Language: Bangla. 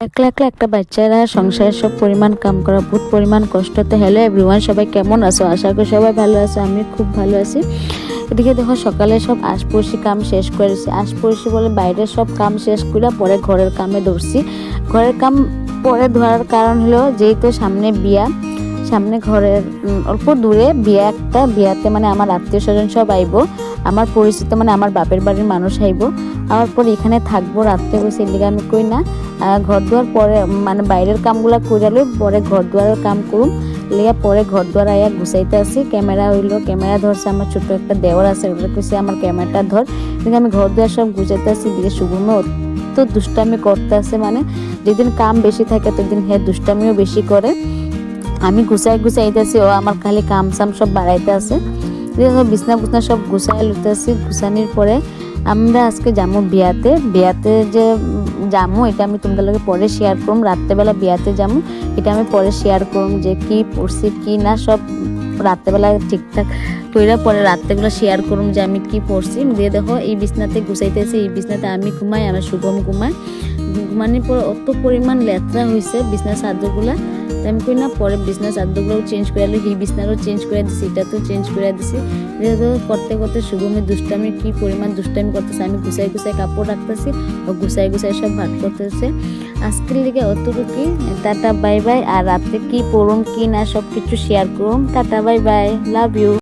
একলা একলা একটা বাচ্চারা সংসারের সব পরিমাণ কাম করা বহুত পরিমাণ কষ্ট। তো হ্যালো এভরিওয়ান, সবাই কেমন আছো? আশা করি সবাই ভালো আছো, আমি খুব ভালো আছি। এদিকে দেখো সকালে সব আশপড়শি কাম শেষ করেছি। আশপড়শি বলে বাইরের সব কাম শেষ করে পরে ঘরের কামে ধরছি। ঘরের কাম পরে ধরার কারণ হলো যেহেতু সামনে বিয়া, সামনে ঘরের অল্প দূরে বিয়া একটা, বিয়াতে মানে আমার আত্মীয় স্বজন সব আইব, আমার পরিচিত মানে আমার বাপের বাড়ির মানুষ আইব। আমার পর এখানে থাকবো রাত্রে বসে, এর লিগে আমি কই না ঘর দুয়ার পরে মানে বাইরের কামগুলা কইরালে পরে ঘর দুয়ারের কাম করুম লিয়া পরে ঘর দুয়ার আয়া গুছাইতে আসি। ক্যামেরা হইলো, ক্যামেরা ধরছে আমার ছোট একটা দেওয়ার আছে, ওটা কইছে আমার ক্যামেরাটা ধর। কিন্তু আমি ঘর দুয়ার সব গুছাইতে আসি, দিকে শুভমে অত দুষ্টামি করতে আসে, মানে যেদিন কাম বেশি থাকে সেদিন হে দুষ্টামিও বেশি করে। আমি গুছাইতেছি, ও আমার খালি কাম সাম সব বাড়াইতে আছে। বিছনা বুছনা সব গুছাই লুতেছি। গুছানির পরে আমরা আজকে যাবো বিয়াতে। বিয়াতে যে যাবো এটা আমি তোমাদের লগে পরে শেয়ার করুম। রাত্রেবেলা বিয়াতে যাবো, এটা আমি পরে শেয়ার করুম যে কি পড়ছি কি না, সব রাত্রেবেলা ঠিকঠাক কইরা পরে রাত্রেগুলো শেয়ার করুম যে আমি কি পড়ছি। দিয়ে দেখো এই বিছনাতে গুছাইতেছি, এই বিছনাতে আমি ঘুমাই, আমার শুভম ঘুমায়। ঘুমানোর পর অত পরিমাণ লেত্রা হয়েছে বিছনার চাদরগুলা, আমি কই না পরে বিছনার চাদরগুলোও চেঞ্জ করে আলো, এই বিছনারও চেঞ্জ করে দিছি, এটাতেও চেঞ্জ করে দিছি। যেহেতু করতে করতে শুভমের দুষ্টামি কি পরিমাণ দুষ্টামি করতেছে, আমি গুছাই গুছাই কাপড় রাখতেছি, ও গুছাই গুছাই সব ভাত করতেছে। আজকের লিগে অতটুকুই। Tata bye by. আর রাতে কি পড়ুম কি না সব কিছু শেয়ার করুম। Tata bye bye, love you.